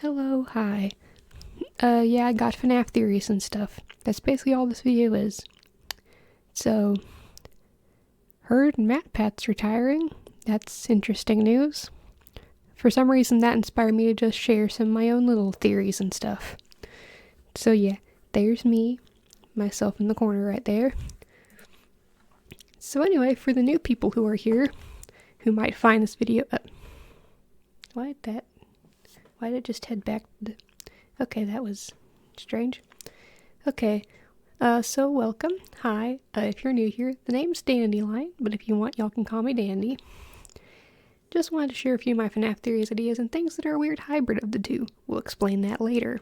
Hello, hi. Yeah, I got Fnaf theories and stuff. That's basically all this video is. So, heard Matpat's retiring. That's interesting news. For some reason, that inspired me to just share some of my own little theories and stuff. So yeah, there's me, myself in the corner right there. So anyway, for the new people who are here, who might find this video why did it just head back to okay, that was strange. Okay, so welcome. Hi, if you're new here, the name's Dandelion, but if you want, y'all can call me Dandy. Just wanted to share a few of my Fnaf theories, ideas, and things that are a weird hybrid of the two. We'll explain that later.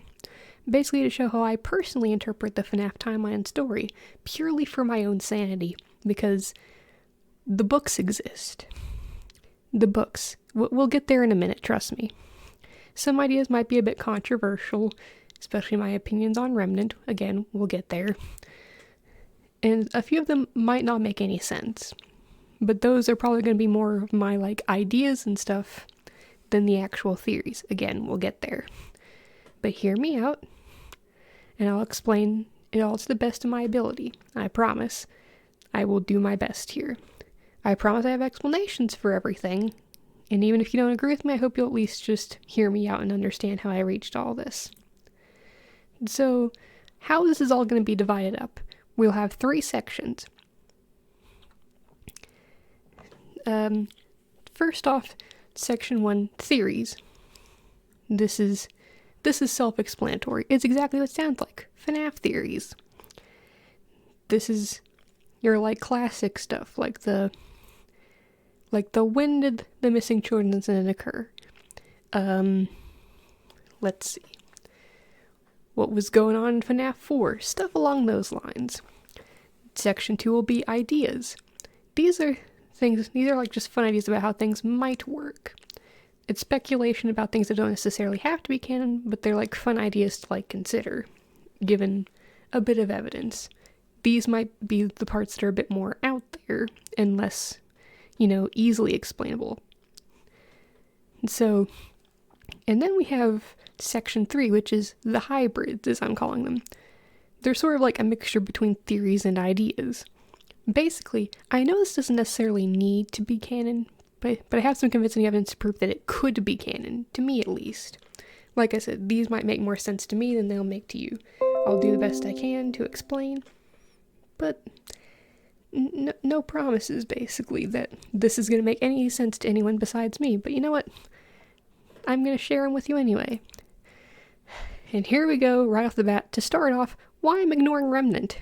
Basically to show how I personally interpret the Fnaf timeline and story, purely for my own sanity, because the books exist. The books. We'll get there in a minute, trust me. Some ideas might be a bit controversial, especially my opinions on Remnant. Again, we'll get there. And a few of them might not make any sense. But those are probably going to be more of my, ideas and stuff than the actual theories. Again, we'll get there. But hear me out, and I'll explain it all to the best of my ability. I promise. I will do my best here. I promise I have explanations for everything. And even if you don't agree with me, I hope you'll at least just hear me out and understand how I reached all this. So, how this is all going to be divided up. We'll have 3 sections. First off, section 1, theories. This is self-explanatory. It's exactly what it sounds like. Fnaf theories. This is your, classic stuff, like the when did the missing children incident occur? Let's see. What was going on in Fnaf 4? Stuff along those lines. Section 2 will be ideas. These are just fun ideas about how things might work. It's speculation about things that don't necessarily have to be canon, but they're fun ideas to consider, given a bit of evidence. These might be the parts that are a bit more out there and less, easily explainable. So, and then we have section 3, which is the hybrids, as I'm calling them. They're sort of like a mixture between theories and ideas. Basically, I know this doesn't necessarily need to be canon, but I have some convincing evidence to prove that it could be canon, to me at least. Like I said, these might make more sense to me than they'll make to you. I'll do the best I can to explain, but no promises, basically, that this is going to make any sense to anyone besides me. But you know what? I'm going to share them with you anyway. And here we go, right off the bat. To start off, why I'm ignoring Remnant.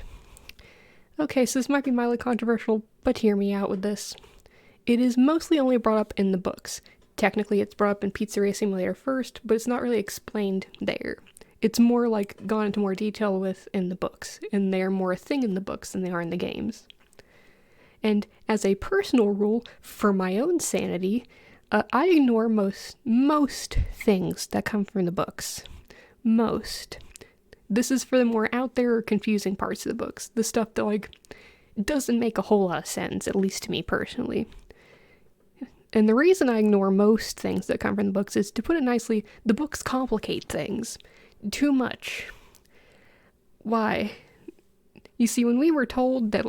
Okay, so this might be mildly controversial, but hear me out with this. It is mostly only brought up in the books. Technically, it's brought up in Pizzeria Simulator first, but it's not really explained there. It's more gone into more detail with in the books, and they're more a thing in the books than they are in the games. And as a personal rule, for my own sanity, I ignore most things that come from the books. Most. This is for the more out there or confusing parts of the books. The stuff that, doesn't make a whole lot of sense, at least to me personally. And the reason I ignore most things that come from the books is, to put it nicely, the books complicate things. Too much. Why? You see, when we were told that,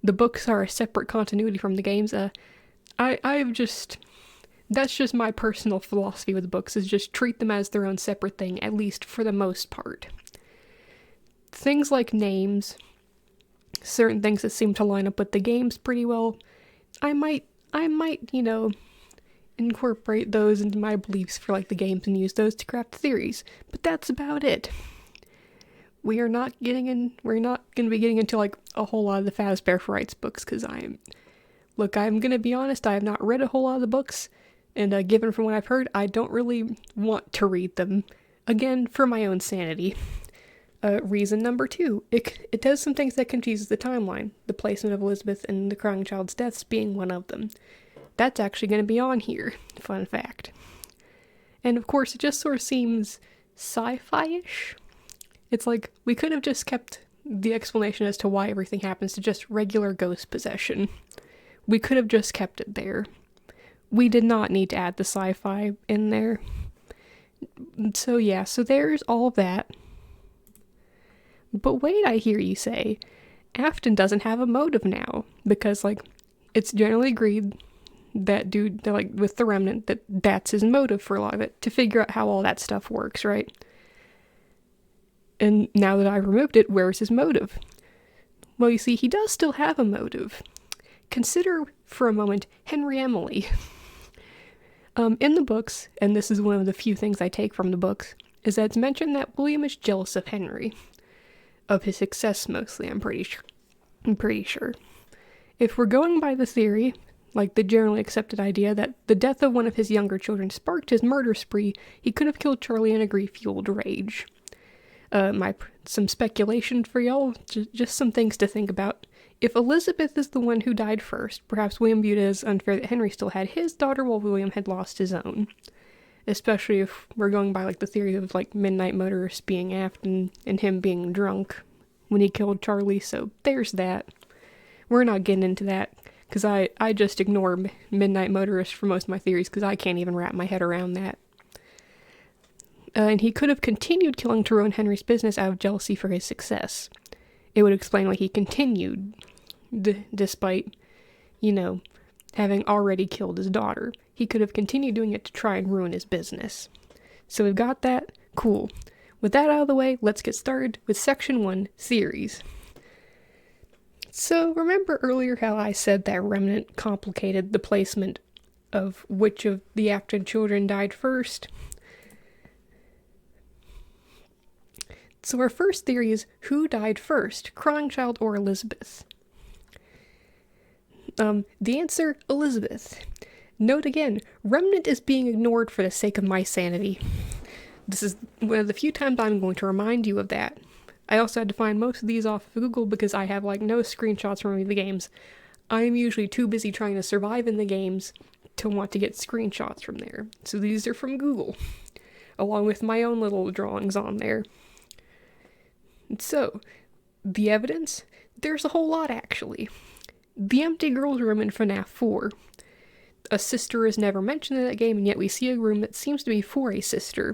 the books are a separate continuity from the games, that's just my personal philosophy with the books, is just treat them as their own separate thing, at least for the most part. Things like names, certain things that seem to line up with the games pretty well, I might, incorporate those into my beliefs for, the games and use those to craft theories, but that's about it. We're not going to be getting into, a whole lot of the Fazbear Frights books, because I'm going to be honest, I have not read a whole lot of the books, and given from what I've heard, I don't really want to read them. Again, for my own sanity. Reason number 2, it does some things that confuses the timeline, the placement of Elizabeth and the crying child's deaths being one of them. That's actually going to be on here, fun fact. And of course, it just sort of seems sci-fi-ish. It's we could have just kept the explanation as to why everything happens to just regular ghost possession. We could have just kept it there. We did not need to add the sci-fi in there. So yeah, so there's all of that. But wait, I hear you say, Afton doesn't have a motive now, because, like, it's generally agreed that dude, like, with the remnant, that's his motive for a lot of it, to figure out how all that stuff works, right? And now that I've removed it, where's his motive? Well, you see, he does still have a motive. Consider, for a moment, Henry Emily. In the books, and this is one of the few things I take from the books, is that it's mentioned that William is jealous of Henry. Of his success, mostly, I'm pretty sure. If we're going by the theory, like the generally accepted idea that the death of one of his younger children sparked his murder spree, he could have killed Charlie in a grief-fueled rage. Some speculation for y'all, just some things to think about. If Elizabeth is the one who died first, perhaps William viewed it as unfair that Henry still had his daughter while William had lost his own. Especially if we're going by, like, the theory of, like, midnight motorist being Afton and him being drunk when he killed Charlie, so there's that. We're not getting into that, because I just ignore midnight motorist for most of my theories, because I can't even wrap my head around that. And he could have continued killing to ruin Henry's business out of jealousy for his success. It would explain why he continued, despite, having already killed his daughter. He could have continued doing it to try and ruin his business. So we've got that. Cool. With that out of the way, let's get started with Section 1, Theories. So remember earlier how I said that remnant complicated the placement of which of the Afton children died first? So our first theory is, who died first, crying child or Elizabeth? The answer, Elizabeth. Note again, remnant is being ignored for the sake of my sanity. This is one of the few times I'm going to remind you of that. I also had to find most of these off of Google because I have, like, no screenshots from any of the games. I am usually too busy trying to survive in the games to want to get screenshots from there. So these are from Google, along with my own little drawings on there. So, the evidence? There's a whole lot, actually. The empty girls' room in Fnaf 4. A sister is never mentioned in that game, and yet we see a room that seems to be for a sister.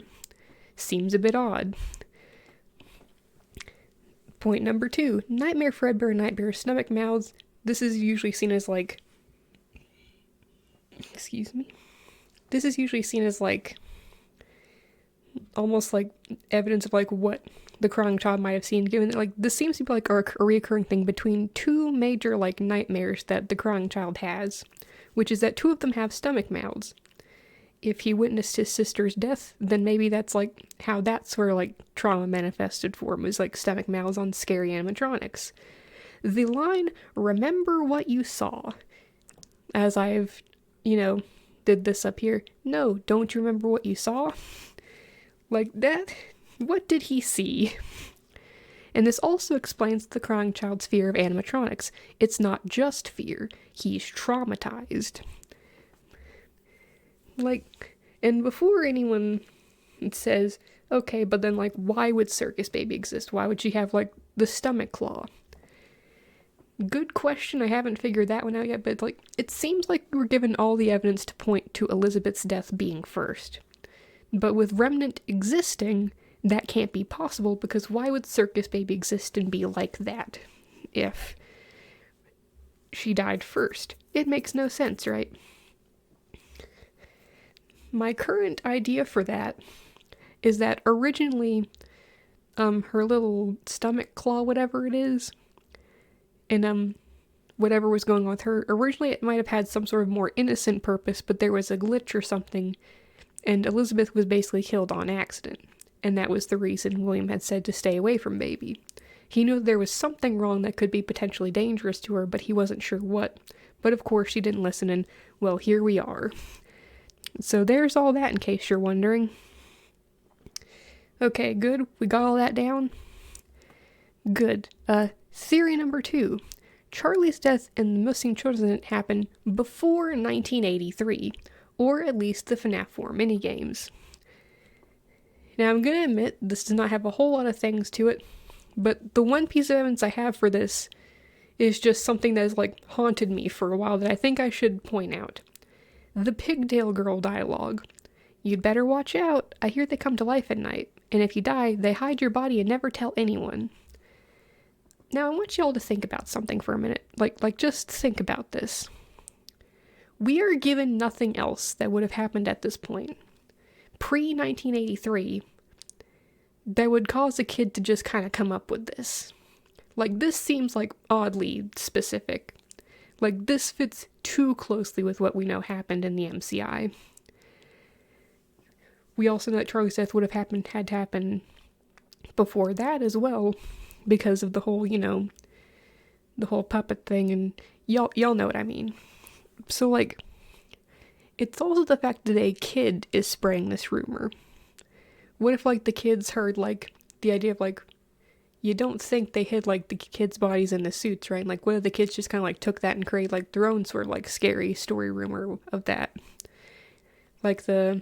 Seems a bit odd. Point number 2. Nightmare Fredbear and Nightmare Stomach Mouths. This is usually seen as, like... This is usually seen as, like... almost like evidence of, like, what the crying child might have seen, given that, like, this seems to be, like, a recurring thing between two major, like, nightmares that the crying child has, which is that two of them have stomach mouths. If he witnessed his sister's death, then maybe that's, like, how that's where, like, trauma manifested for him, was, like, stomach mouths on scary animatronics. The line, remember what you saw, as I've, did this up here. No, don't you remember what you saw? Like that? What did he see? And this also explains the crying child's fear of animatronics. It's not just fear. He's traumatized. Like, and before anyone says, okay, but then, like, why would Circus Baby exist? Why would she have, like, the stomach claw? Good question. I haven't figured that one out yet, but, like, it seems like we're given all the evidence to point to Elizabeth's death being first. But with Remnant existing, that can't be possible, because why would Circus Baby exist and be like that if she died first? It makes no sense, right? My current idea for that is that originally, her little stomach claw, whatever it is, and, whatever was going on with her, originally it might have had some sort of more innocent purpose, but there was a glitch or something, and Elizabeth was basically killed on accident, and that was the reason William had said to stay away from Baby. He knew there was something wrong that could be potentially dangerous to her, but he wasn't sure what. But of course she didn't listen, and, well, here we are. So there's all that, in case you're wondering. Okay, good. We got all that down? Good. Theory number 2. Charlie's death and the missing children didn't happen before 1983, or at least the Fnaf 4 minigames. Now, I'm gonna admit, this does not have a whole lot of things to it, but the one piece of evidence I have for this is just something that has, like, haunted me for a while that I think I should point out. The Pigtail Girl dialogue. You'd better watch out. I hear they come to life at night. And if you die, they hide your body and never tell anyone. Now, I want y'all to think about something for a minute. Like just think about this. We are given nothing else that would have happened at this point. Pre-1983, that would cause a kid to just kind of come up with this. Like, this seems like oddly specific. Like, this fits too closely with what we know happened in the MCI. We also know that Charlie's death would have had to happen before that as well, because of the whole, the whole puppet thing, and y'all know what I mean. So, like, it's also the fact that a kid is spreading this rumor. What if, like, the kids heard, like, the idea of, like, you don't think they hid, like, the kids' bodies in the suits, right? Like, what if the kids just kind of, like, took that and created, like, their own sort of, like, scary story rumor of that? Like, the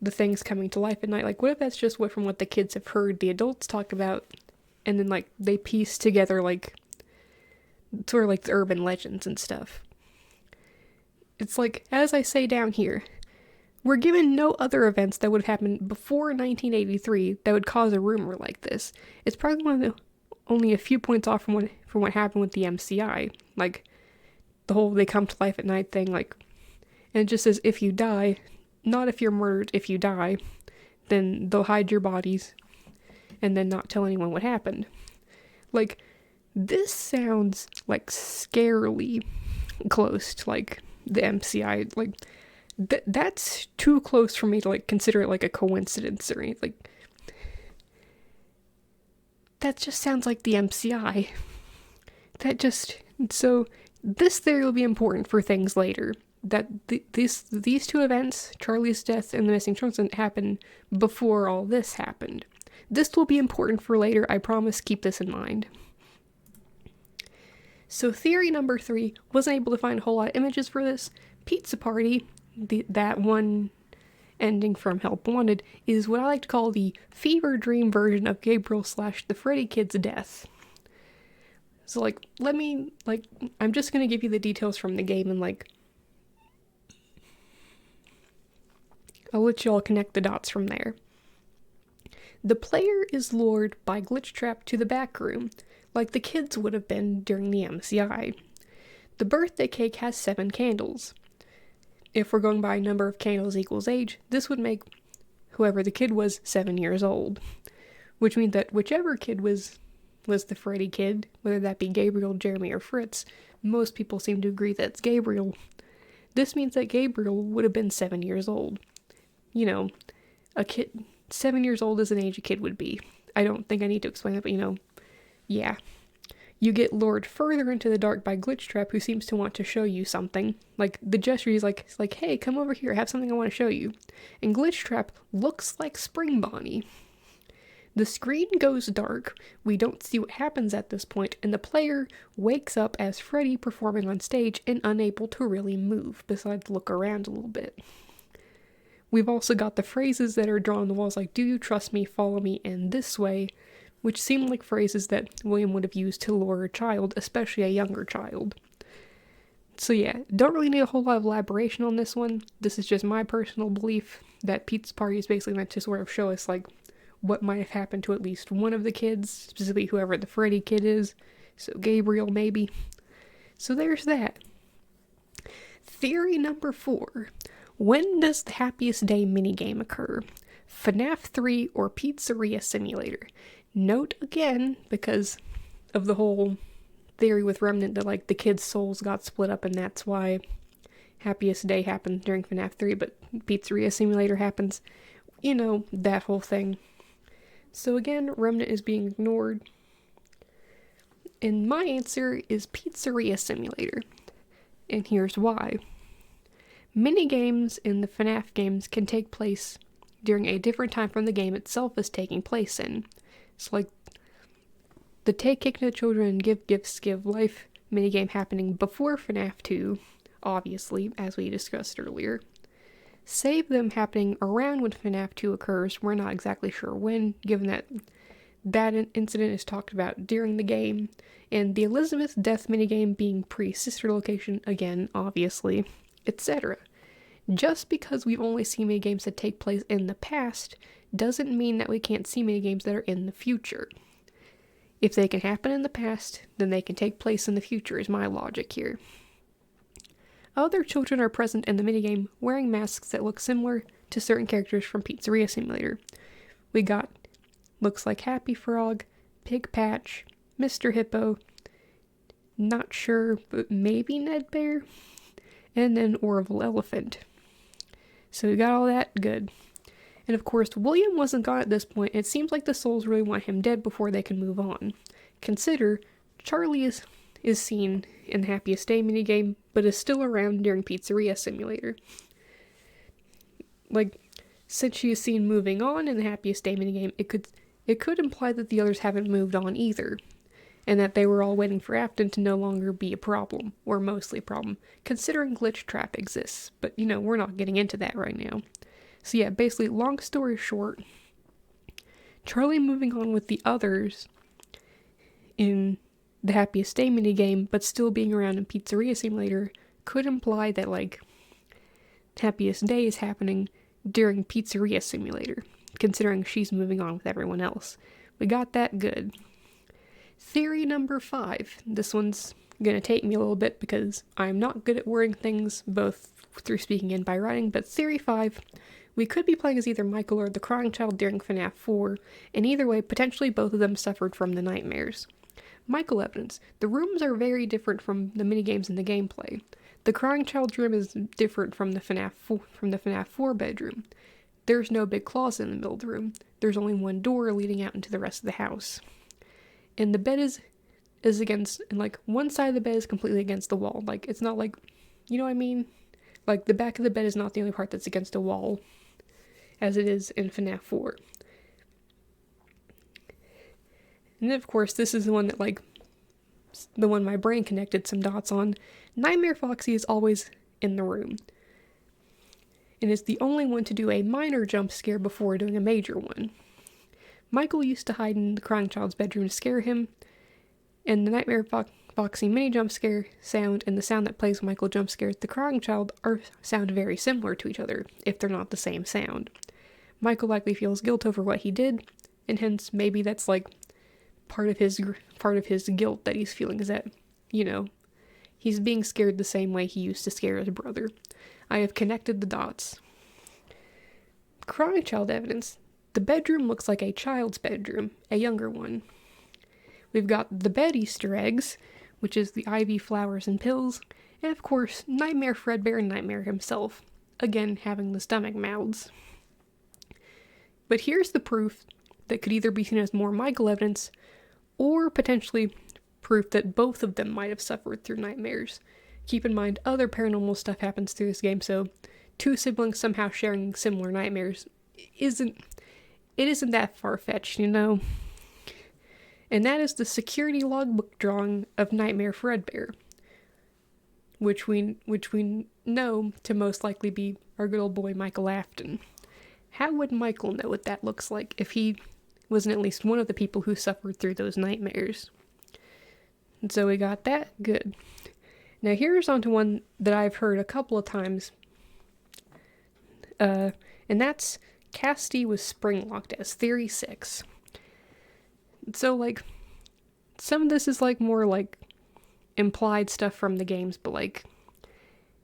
things coming to life at night. Like, what if that's just from what the kids have heard the adults talk about, and then, like, they piece together, like, sort of, like, the urban legends and stuff? It's like, as I say down here, we're given no other events that would have happened before 1983 that would cause a rumor like this. It's probably only a few points off from what happened with the MCI. Like, the whole they come to life at night thing, like, and it just says if you die, not if you're murdered, if you die, then they'll hide your bodies and then not tell anyone what happened. Like, this sounds, like, scarily close to, like, the MCI. Like, that's too close for me to, like, consider it, like, a coincidence or anything. Like, that just sounds like the MCI. So, this theory will be important for things later. That these two events, Charlie's death and the missing trunks, happened before all this happened. This will be important for later, I promise. Keep this in mind. So theory number 3, wasn't able to find a whole lot of images for this. Pizza Party, that one ending from Help Wanted, is what I like to call the fever dream version of Gabriel / the Freddy kid's death. So, like, I'm just gonna give you the details from the game, and, like, I'll let y'all connect the dots from there. The player is lured by Glitchtrap to the back room, like the kids would have been during the MCI. The birthday cake has 7 candles. If we're going by number of candles equals age, this would make whoever the kid was 7 years old. Which means that whichever kid was the Freddy kid, whether that be Gabriel, Jeremy, or Fritz, most people seem to agree that it's Gabriel. This means that Gabriel would have been 7 years old. A kid, 7 years old is an age a kid would be. I don't think I need to explain that, but yeah. You get lured further into the dark by Glitchtrap, who seems to want to show you something. Like, the gesture is like, hey, come over here, I have something I want to show you. And Glitchtrap looks like Spring Bonnie. The screen goes dark, we don't see what happens at this point, and the player wakes up as Freddy performing on stage and unable to really move, besides look around a little bit. We've also got the phrases that are drawn on the walls, like, do you trust me, follow me, and this way, which seem like phrases that William would have used to lure a child, especially a younger child. So yeah, don't really need a whole lot of elaboration on this one. This is just my personal belief that Pizza Party is basically meant to sort of show us, like, what might have happened to at least one of the kids, specifically whoever the Freddy kid is, so Gabriel maybe. So there's that. Theory number 4. When does the Happiest Day minigame occur? Fnaf 3 or Pizzeria Simulator? Note again, because of the whole theory with Remnant that, like, the kids' souls got split up and that's why Happiest Day happened during Fnaf 3, but Pizzeria Simulator happens. That whole thing. So again, Remnant is being ignored. And my answer is Pizzeria Simulator. And here's why. Minigames in the FNAF games can take place during a different time from the game itself is taking place in. It's like the Take Cake to the Children and Give Gifts, Give Life minigame happening before FNAF 2, obviously, as we discussed earlier. Save them happening around when FNAF 2 occurs. We're not exactly sure when, given that incident is talked about during the game, and the Elizabeth death minigame being pre-sister location again, obviously, etc. Just because we've only seen minigames that take place in the past doesn't mean that we can't see minigames that are in the future. If they can happen in the past, then they can take place in the future, is my logic here. Other children are present in the minigame wearing masks that look similar to certain characters from Pizzeria Simulator. We got looks like Happy Frog, Pig Patch, Mr. Hippo, not sure, but maybe Ned Bear, and then Orville Elephant. So we got all that good. And of course, William wasn't gone at this point. It seems like the souls really want him dead before they can move on. Consider, Charlie is seen in the Happiest Day minigame, but is still around during Pizzeria Simulator. Like, since she is seen moving on in the Happiest Day minigame, it could imply that the others haven't moved on either, and that they were all waiting for Afton to no longer be a problem, or mostly a problem, considering Glitch Trap exists. But, we're not getting into that right now. So yeah, basically, long story short, Charlie moving on with the others in the Happiest Day minigame, but still being around in Pizzeria Simulator, could imply that, Happiest Day is happening during Pizzeria Simulator, considering she's moving on with everyone else. We got that good. Theory number 5. This one's gonna take me a little bit because I'm not good at wording things, both through speaking and by writing, but Theory 5, we could be playing as either Michael or the Crying Child during FNAF 4, and either way, potentially both of them suffered from the nightmares. Michael evidence. The rooms are very different from the minigames and the gameplay. The Crying Child's room is different from the FNAF 4 bedroom. There's no big closet in the middle of the room. There's only one door leading out into the rest of the house. And the bed is against, and one side of the bed is completely against the wall. It's not you know what I mean? The back of the bed is not the only part that's against a wall, as it is in FNAF 4. And then, of course, this is the one that, the one my brain connected some dots on. Nightmare Foxy is always in the room, and is the only one to do a minor jump scare before doing a major one. Michael used to hide in the Crying Child's bedroom to scare him, and the Nightmare Foxy mini jump scare sound and the sound that plays when Michael jump scares the Crying Child sound very similar to each other, if they're not the same sound. Michael likely feels guilt over what he did, and hence maybe that's part of his guilt that he's feeling is that, he's being scared the same way he used to scare his brother. I have connected the dots. Crying Child evidence. The bedroom looks like a child's bedroom, a younger one. We've got the bed Easter eggs, which is the ivy, flowers, and pills, and of course, Nightmare Fredbear and Nightmare himself, again having the stomach mouths. But here's the proof that could either be seen as more Michael evidence, or potentially proof that both of them might have suffered through nightmares. Keep in mind, other paranormal stuff happens through this game, so two siblings somehow sharing similar nightmares isn't that far-fetched, And that is the security logbook drawing of Nightmare Fredbear, which we know to most likely be our good old boy Michael Afton. How would Michael know what that looks like if he wasn't at least one of the people who suffered through those nightmares? And so we got that good. Now here's onto one that I've heard a couple of times, and that's Cassidy was spring-locked as Theory 6. So, some of this is, more, implied stuff from the games, but,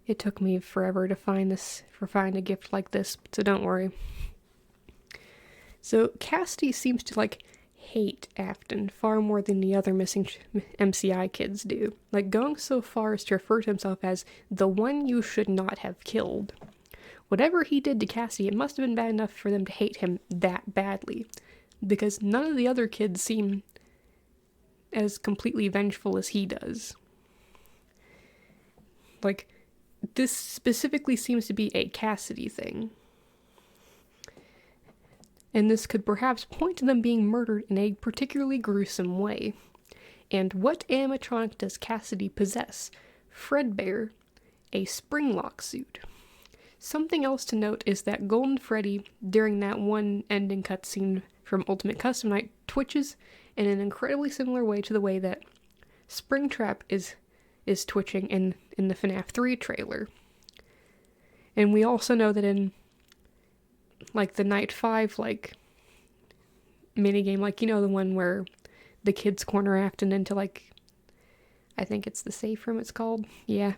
it took me forever to find a gift like this, so don't worry. So, Cassidy seems to, hate Afton far more than the other missing MCI kids do. Going so far as to refer to himself as the one you should not have killed. Whatever he did to Cassidy, it must have been bad enough for them to hate him that badly, because none of the other kids seem as completely vengeful as he does. This specifically seems to be a Cassidy thing. And this could perhaps point to them being murdered in a particularly gruesome way. And what animatronic does Cassidy possess? Fredbear, a springlock suit. Something else to note is that Golden Freddy, during that one ending cutscene from Ultimate Custom Night, twitches in an incredibly similar way to the way that Springtrap is twitching in the Fnaf 3 trailer. And we also know that in, like, the Night 5, like, minigame, like, you know, the one where the kids corner Afton into, like, I think it's the safe room it's called. Yeah.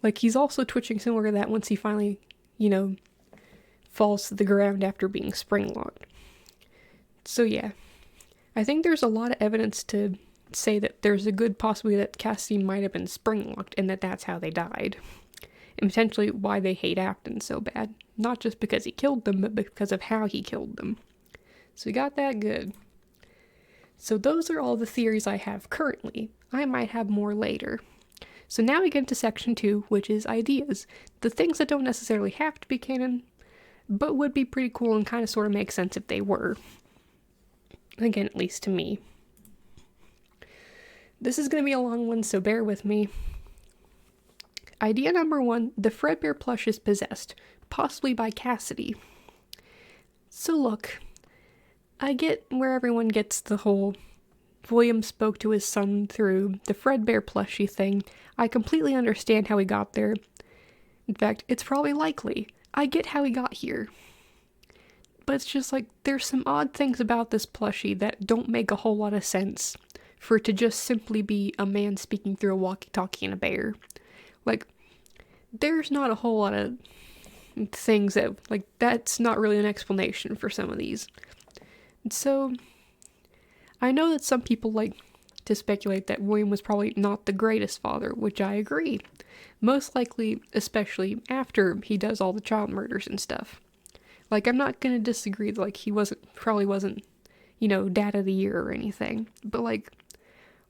Like, he's also twitching similar to that once he finally, you know, falls to the ground after being spring-locked. So yeah, I think there's a lot of evidence to say that there's a good possibility that Cassidy might have been spring-locked and that that's how they died. And potentially why they hate Afton so bad. Not just because he killed them, but because of how he killed them. So we got that good. So those are all the theories I have currently. I might have more later. So now we get into section 2, which is ideas. The things that don't necessarily have to be canon, but would be pretty cool and kind of sort of make sense if they were. Again, at least to me. This is going to be a long one, so bear with me. Idea number 1, the Fredbear plush is possessed, possibly by Cassidy. So look, I get where everyone gets the whole William spoke to his son through the Fredbear plushie thing. I completely understand how he got there. In fact, it's probably likely. I get how he got here. But it's just like, there's some odd things about this plushie that don't make a whole lot of sense for it to just simply be a man speaking through a walkie-talkie and a bear. Like, there's not a whole lot of things that, like, that's not really an explanation for some of these. And so, I know that some people like to speculate that William was probably not the greatest father, which I agree. Most likely, especially after he does all the child murders and stuff. Like, I'm not gonna disagree that, like, he probably wasn't, you know, dad of the year or anything. But, like,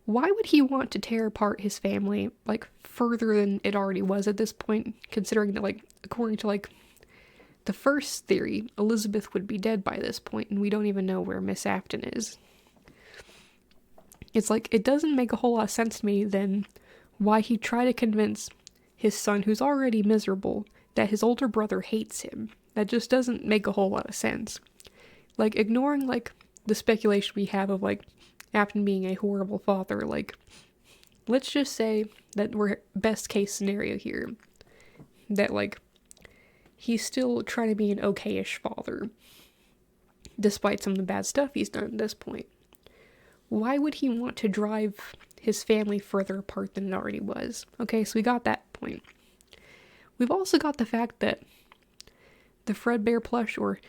why would he want to tear apart his family, like, further than it already was at this point, considering that, like, according to, like, the first theory, Elizabeth would be dead by this point, and we don't even know where Miss Afton is. It's like, it doesn't make a whole lot of sense to me then why he'd try to convince his son, who's already miserable, that his older brother hates him. That just doesn't make a whole lot of sense. Like, ignoring, like, the speculation we have of, like, Afton being a horrible father, like, let's just say that we're best case scenario here. That, like, he's still trying to be an okay-ish father, despite some of the bad stuff he's done at this point. Why would he want to drive his family further apart than it already was? Okay, so we got that point. We've also got the fact that the Fredbear plush, or,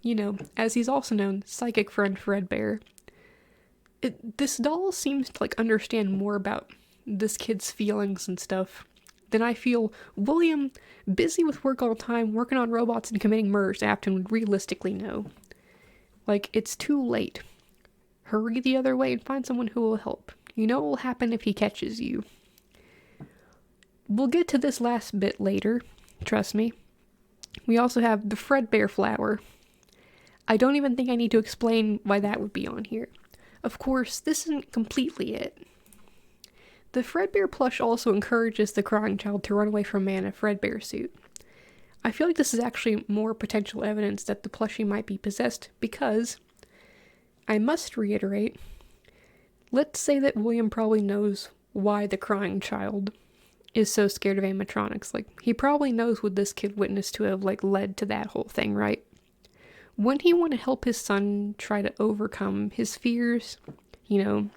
you know, as he's also known, psychic friend Fredbear, this doll seems to, like, understand more about this kid's feelings and stuff than I feel William, busy with work all the time, working on robots and committing murders, Afton would realistically know. Like, it's too late. Hurry the other way and find someone who will help. You know what will happen if he catches you. We'll get to this last bit later, trust me. We also have the Fredbear flower. I don't even think I need to explain why that would be on here. Of course, this isn't completely it. The Fredbear plush also encourages the crying child to run away from a man in a Fredbear suit. I feel like this is actually more potential evidence that the plushie might be possessed because, I must reiterate, let's say that William probably knows why the crying child is so scared of animatronics. Like, he probably knows what this kid witnessed to have, like, led to that whole thing, right? Wouldn't he want to help his son try to overcome his fears? You know,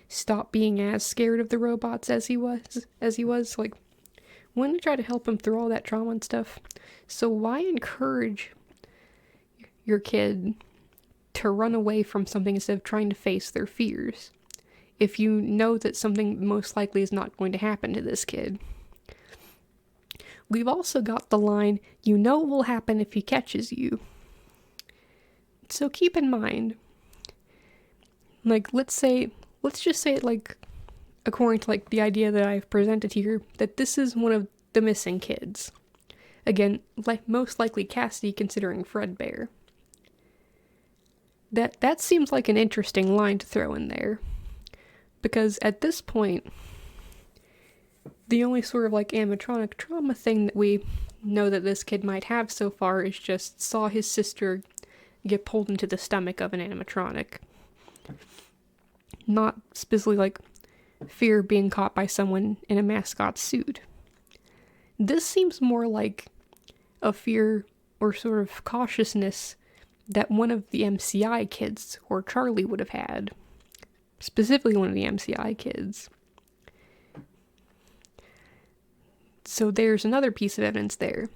stop being as scared of the robots as he was? Like, wouldn't he try to help him through all that trauma and stuff? So why encourage your kid to run away from something instead of trying to face their fears, if you know that something most likely is not going to happen to this kid? We've also got the line, you know what will happen if he catches you. So keep in mind, like, let's just say, like, according to, like, the idea that I've presented here, that this is one of the missing kids. Again, like, most likely Cassidy, considering Fredbear. That seems like an interesting line to throw in there. Because at this point, the only sort of, like, animatronic trauma thing that we know that this kid might have so far is just saw his sister get pulled into the stomach of an animatronic. Not specifically, like, fear of being caught by someone in a mascot suit. This seems more like a fear or sort of cautiousness that one of the MCI kids, or Charlie, would have had. Specifically one of the MCI kids. So there's another piece of evidence there.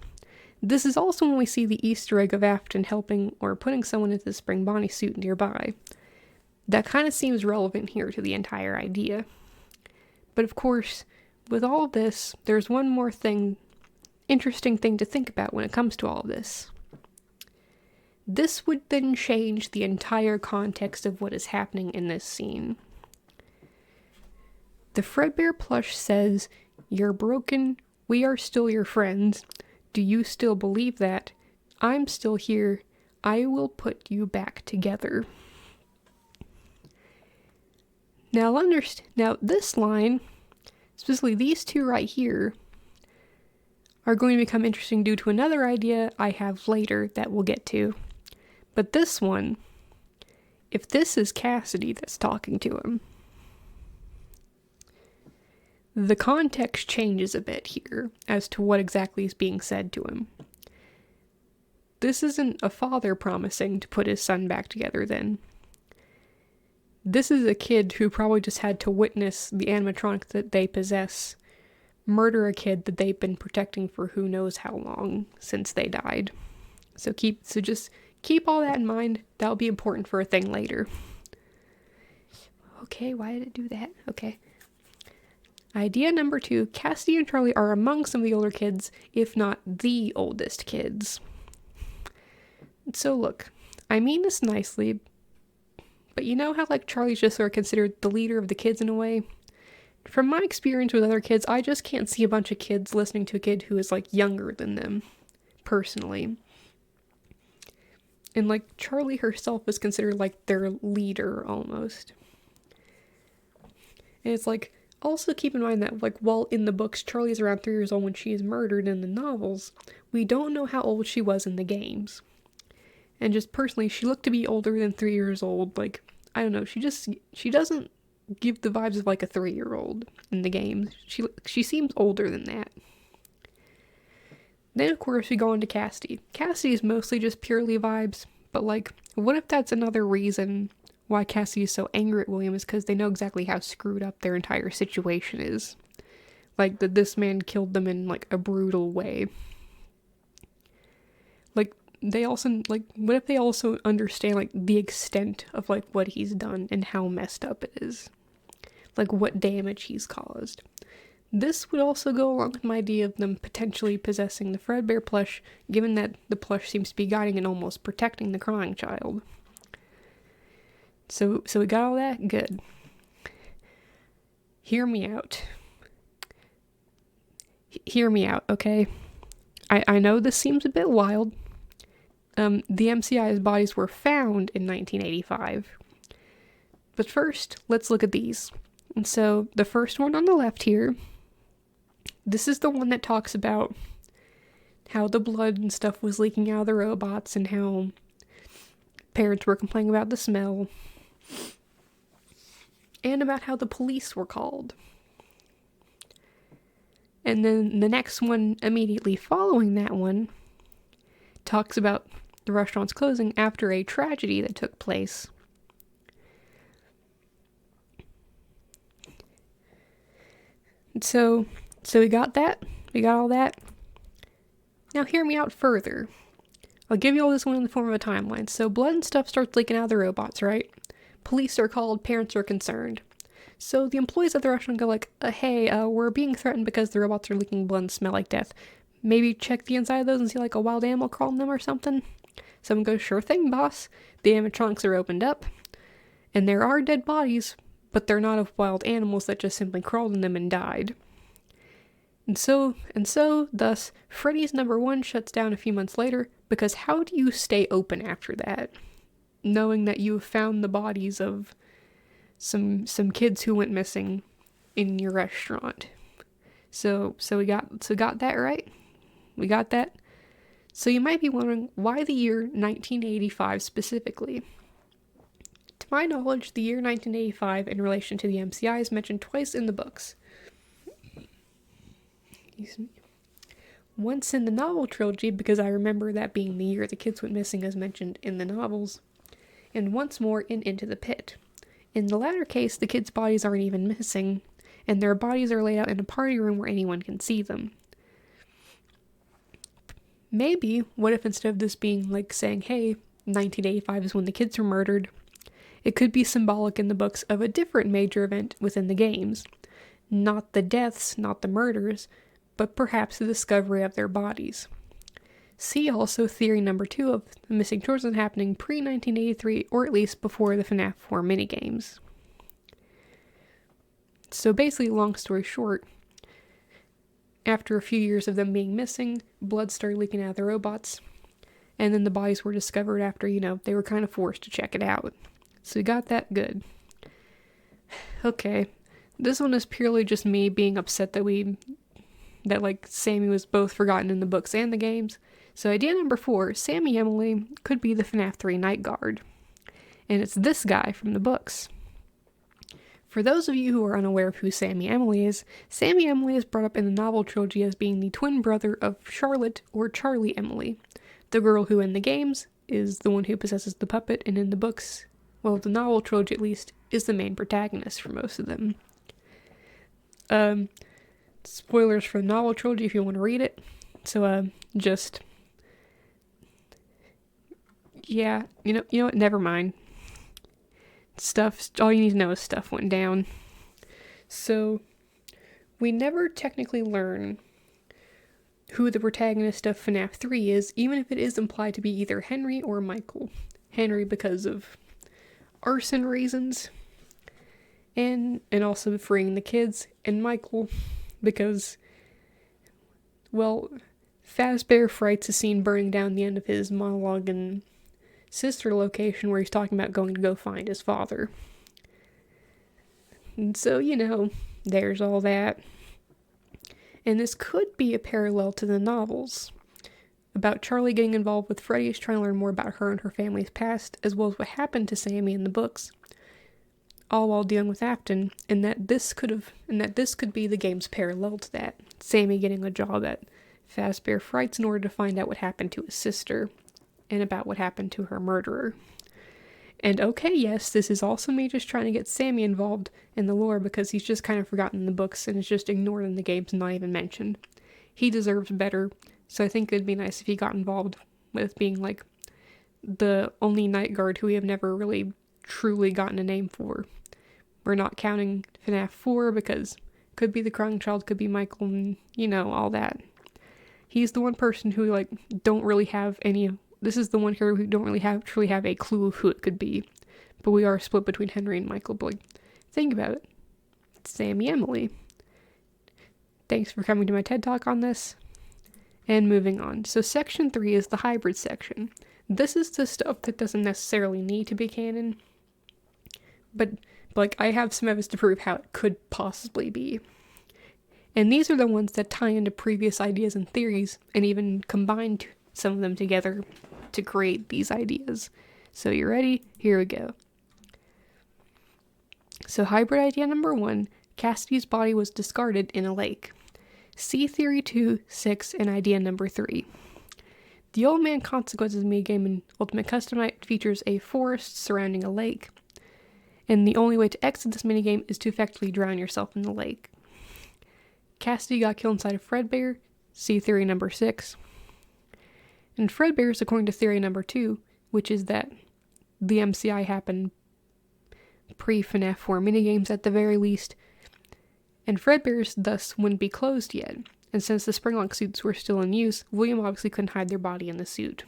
This is also when we see the Easter egg of Afton helping or putting someone into the spring Bonnie suit nearby. That kind of seems relevant here to the entire idea. But of course, with all of this, there's one more interesting thing to think about when it comes to all of this. This would then change the entire context of what is happening in this scene. The Fredbear plush says, "You're broken, we are still your friends. Do you still believe that? I'm still here. I will put you back together." Now this line, specifically these two right here, are going to become interesting due to another idea I have later that we'll get to. But this one, if this is Cassidy that's talking to him, the context changes a bit here as to what exactly is being said to him. This isn't a father promising to put his son back together then. This is a kid who probably just had to witness the animatronic that they possess murder a kid that they've been protecting for who knows how long since they died. So just keep all that in mind. That'll be important for a thing later. Okay, why did it do that? Okay. Idea number 2, Cassidy and Charlie are among some of the older kids, if not the oldest kids. So look, I mean this nicely, but you know how Charlie's just sort of considered the leader of the kids in a way? From my experience with other kids, I just can't see a bunch of kids listening to a kid who is younger than them, personally. And Charlie herself is considered their leader almost. And it's also keep in mind that while in the books Charlie's around 3 years old when she is murdered in the novels, we don't know how old she was in the games. And just personally, she looked to be older than 3 years old. I don't know, she doesn't give the vibes of a 3-year-old in the games. She seems older than that. Then of course we go on to Cassidy. Cassidy is mostly just purely vibes, but what if that's another reason why Cassidy is so angry at William is because they know exactly how screwed up their entire situation is. That this man killed them in a brutal way. They also what if they also understand the extent of what he's done and how messed up it is, what damage he's caused. This would also go along with my idea of them potentially possessing the Fredbear plush, given that the plush seems to be guiding and almost protecting the crying child. So we got all that? Good. Hear me out. Hear me out, okay? I know this seems a bit wild. The MCI's bodies were found in 1985. But first, let's look at these. And so, the first one on the left here, this is the one that talks about how the blood and stuff was leaking out of the robots and how parents were complaining about the smell. And about how the police were called. And then the next one immediately following that one talks about the restaurant's closing after a tragedy that took place. So we got that. We got all that. Now hear me out further. I'll give you all this one in the form of a timeline. So blood and stuff starts leaking out of the robots, right? Police are called, parents are concerned. So the employees at the restaurant go hey, we're being threatened because the robots are leaking blood and smell like death. Maybe check the inside of those and see a wild animal crawling them or something? Someone goes, sure thing, boss. The animatronics are opened up, and there are dead bodies, but they're not of wild animals that just simply crawled in them and died. And so, thus, Freddy's #1 shuts down a few months later, because how do you stay open after that? Knowing that you have found the bodies of some kids who went missing in your restaurant. So we got that right? We got that? So you might be wondering, why the year 1985 specifically? To my knowledge, the year 1985 in relation to the MCI is mentioned twice in the books. Excuse me. Once in the novel trilogy, because I remember that being the year the kids went missing as mentioned in the novels, and once more in Into the Pit. In the latter case, the kids' bodies aren't even missing, and their bodies are laid out in a party room where anyone can see them. Maybe, what if instead of this being like saying, hey, 1985 is when the kids were murdered, it could be symbolic in the books of a different major event within the games. Not the deaths, not the murders, but perhaps the discovery of their bodies. See also theory number 2 of the missing children happening pre-1983, or at least before the Fnaf 4 minigames. So basically, long story short, after a few years of them being missing, blood started leaking out of the robots, and then the bodies were discovered after, they were kind of forced to check it out. So we got that good. Okay, this one is purely just me being upset that Sammy was both forgotten in the books and the games. So idea number 4, Sammy Emily could be the FNAF 3 Night Guard. And it's this guy from the books. For those of you who are unaware of who Sammy Emily is brought up in the novel trilogy as being the twin brother of Charlotte or Charlie Emily, the girl who in the games is the one who possesses the puppet, and in the books, well, the novel trilogy at least, is the main protagonist for most of them. Spoilers for the novel trilogy if you want to read it. So, yeah, you know what, never mind. All you need to know is stuff went down. So, we never technically learn who the protagonist of FNAF 3 is, even if it is implied to be either Henry or Michael. Henry because of arson reasons, and also freeing the kids, and Michael because, well, Fazbear Frights is seen burning down the end of his monologue in Sister location where he's talking about going to go find his father. And so, there's all that. And this could be a parallel to the novels, about Charlie getting involved with Freddy's, trying to learn more about her and her family's past, as well as what happened to Sammy in the books, all while dealing with Afton, and that this could be the game's parallel to that. Sammy getting a job at Fazbear Frights in order to find out what happened to his sister, and about what happened to her murderer. And okay, yes, this is also me just trying to get Sammy involved in the lore because he's just kind of forgotten in the books and is just ignored in the games and not even mentioned. He deserves better, so I think it'd be nice if he got involved with being like the only night guard who we have never really truly gotten a name for. We're not counting FNAF 4 because could be the crying child, could be Michael, and all that. He's the one person who don't really have any. This is the one here who don't really truly have a clue of who it could be. But we are split between Henry and Michael. But think about it. It's Sammy Emily. Thanks for coming to my TED Talk on this. And moving on. So section 3 is the hybrid section. This is the stuff that doesn't necessarily need to be canon. But I have some evidence to prove how it could possibly be. And these are the ones that tie into previous ideas and theories, and even combine some of them together to create these ideas. So you ready? Here we go. So hybrid idea number 1, Cassidy's body was discarded in a lake. See theory 2, 6, and idea number 3. The Old Man Consequences minigame in Ultimate Custom Night features a forest surrounding a lake, and the only way to exit this minigame is to effectively drown yourself in the lake. Cassidy got killed inside of Fredbear, see theory number 6. And Fredbear is according to theory number 2, which is that the MCI happened pre-FNAF 4 minigames at the very least, and Fredbear's thus wouldn't be closed yet, and since the Springlock suits were still in use, William obviously couldn't hide their body in the suit.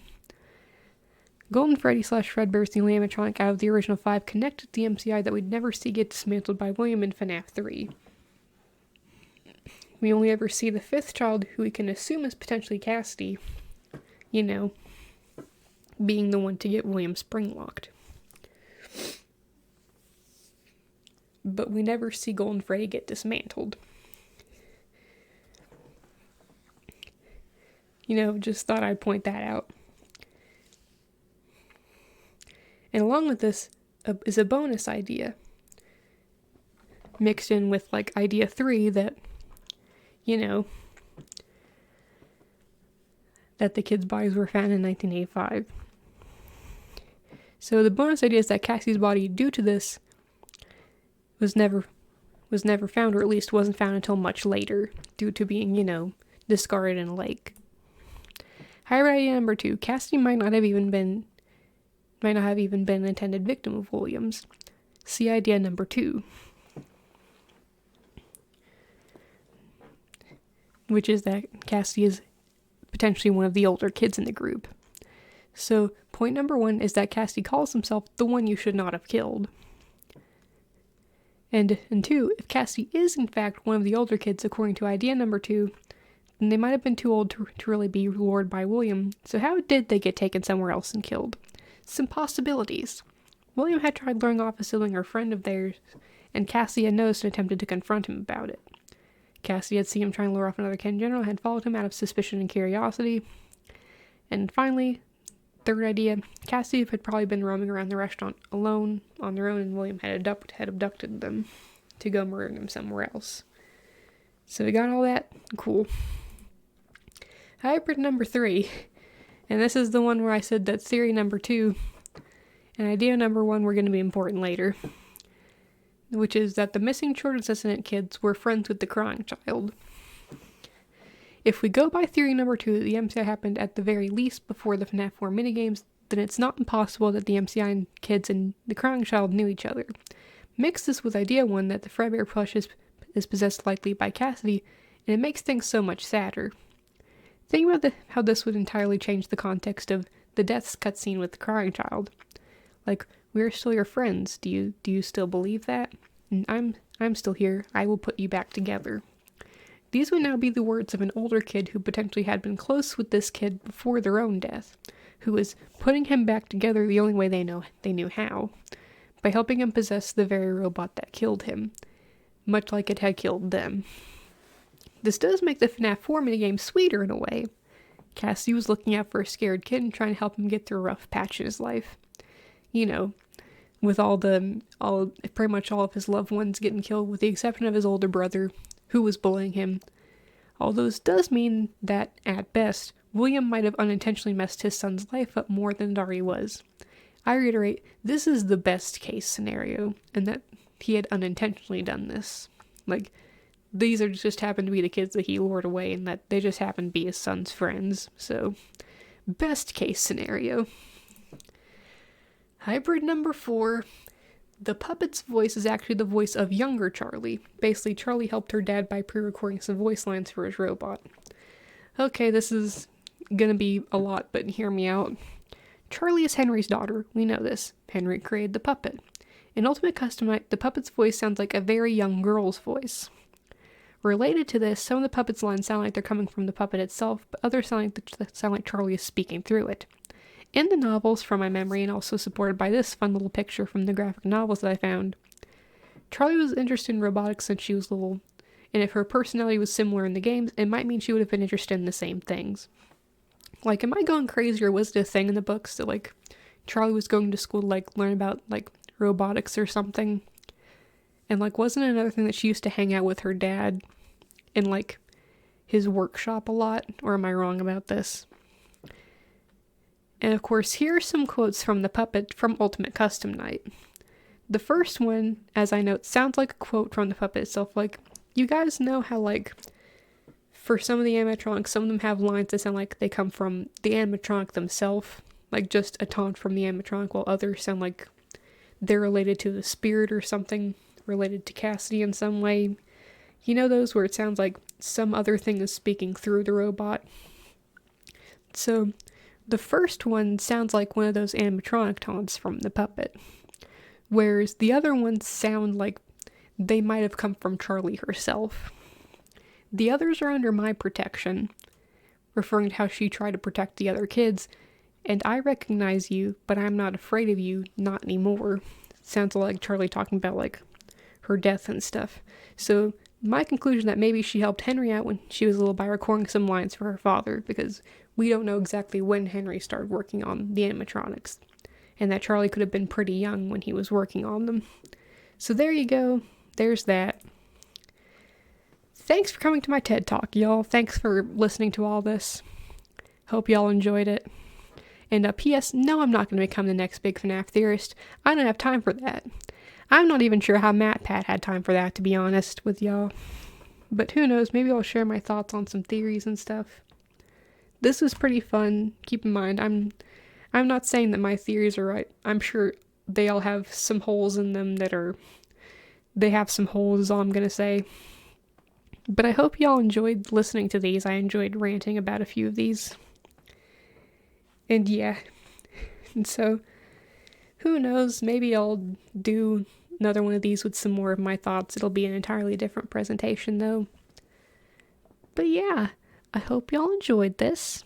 Golden Freddy / Fredbear is the only animatronic out of the original 5 connected to the MCI that we'd never see get dismantled by William in FNAF 3. We only ever see the 5th child, who we can assume is potentially Cassidy, being the one to get William spring-locked. But we never see Golden Freddy get dismantled. Just thought I'd point that out. And along with this is a bonus idea, mixed in with idea 3 that, that the kids' bodies were found in 1985. So the bonus idea is that Cassie's body, due to this, was never found, or at least wasn't found until much later, due to being, discarded in a lake. Hybrid idea number 2, Cassie might not have even been an intended victim of Williams. See idea number 2, which is that Cassie is potentially one of the older kids in the group. So point number 1 is that Cassie calls himself the one you should not have killed. And 2, if Cassie is in fact one of the older kids according to idea number 2, then they might have been too old to really be lured by William. So how did they get taken somewhere else and killed? Some possibilities. William had tried luring off a sibling or friend of theirs, and Cassie had noticed and attempted to confront him about it. Cassie had seen him trying to lure off another kin general and had followed him out of suspicion and curiosity. And finally, third idea, Cassie had probably been roaming around the restaurant alone, on their own, and William had abducted them to go murder them somewhere else. So we got all that? Cool. Hybrid number 3, and this is the one where I said that theory number 2 and idea number 1 were going to be important later, which is that the missing children's assistant kids were friends with the crying child. If we go by theory number 2, that the MCI happened at the very least before the Fnaf 4 minigames, then it's not impossible that the MCI kids and the crying child knew each other. Mix this with idea 1 that the Fredbear plush is possessed likely by Cassidy, and it makes things so much sadder. Think about how this would entirely change the context of the deaths cutscene with the crying child. Like, we're still your friends. Do you still believe that? And I'm still here. I will put you back together. These would now be the words of an older kid who potentially had been close with this kid before their own death, who was putting him back together the only way they knew how, by helping him possess the very robot that killed him, much like it had killed them. This does make the Fnaf 4 minigame sweeter in a way. Cassie was looking out for a scared kid and trying to help him get through a rough patch in his life. With pretty much all of his loved ones getting killed, with the exception of his older brother, who was bullying him. Although this does mean that, at best, William might have unintentionally messed his son's life up more than it already was. I reiterate, this is the best case scenario, and that he had unintentionally done this. These just happened to be the kids that he lured away, and that they just happened to be his son's friends. So, best case scenario. Hybrid number 4. The puppet's voice is actually the voice of younger Charlie. Basically, Charlie helped her dad by pre-recording some voice lines for his robot. Okay, this is gonna be a lot, but hear me out. Charlie is Henry's daughter. We know this. Henry created the puppet. In Ultimate Custom Night, the puppet's voice sounds like a very young girl's voice. Related to this, some of the puppet's lines sound like they're coming from the puppet itself, but others sound like Charlie is speaking through it. In the novels, from my memory, and also supported by this fun little picture from the graphic novels that I found, Charlie was interested in robotics since she was little, and if her personality was similar in the games, it might mean she would have been interested in the same things. Am I going crazy, or was it a thing in the books that, Charlie was going to school to, learn about, robotics or something? And, wasn't it another thing that she used to hang out with her dad in, his workshop a lot? Or am I wrong about this? And, of course, here are some quotes from the puppet from Ultimate Custom Night. The first one, as I note, sounds like a quote from the puppet itself. You guys know how, for some of the animatronics, some of them have lines that sound like they come from the animatronic themselves. Just a taunt from the animatronic, while others sound like they're related to the spirit or something, related to Cassidy in some way. You know those where it sounds like some other thing is speaking through the robot? So, the first one sounds like one of those animatronic taunts from the puppet, whereas the other ones sound like they might have come from Charlie herself. The others are under my protection, referring to how she tried to protect the other kids, and I recognize you, but I'm not afraid of you, not anymore. Sounds like Charlie talking about, her death and stuff. So, my conclusion that maybe she helped Henry out when she was little by recording some lines for her father, because we don't know exactly when Henry started working on the animatronics, and that Charlie could have been pretty young when he was working on them. So there you go. There's that. Thanks for coming to my TED Talk, y'all. Thanks for listening to all this. Hope y'all enjoyed it. And P.S. No, I'm not going to become the next big FNAF theorist. I don't have time for that. I'm not even sure how Matpat had time for that, to be honest with y'all. But who knows, maybe I'll share my thoughts on some theories and stuff. This was pretty fun. Keep in mind, I'm not saying that my theories are right. I'm sure they all have some holes in them they have some holes is all I'm going to say. But I hope y'all enjoyed listening to these. I enjoyed ranting about a few of these. And yeah. And so, who knows, maybe I'll do another one of these with some more of my thoughts. It'll be an entirely different presentation though. But yeah, I hope y'all enjoyed this.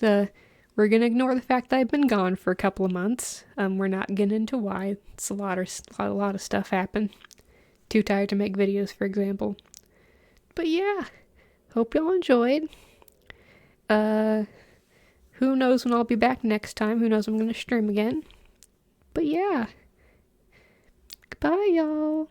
We're gonna ignore the fact that I've been gone for a couple of months. We're not getting into why. It's a lot of stuff happened. Too tired to make videos, for example. But yeah, hope y'all enjoyed. Who knows when I'll be back next time? Who knows when I'm gonna stream again? But yeah. Goodbye, y'all.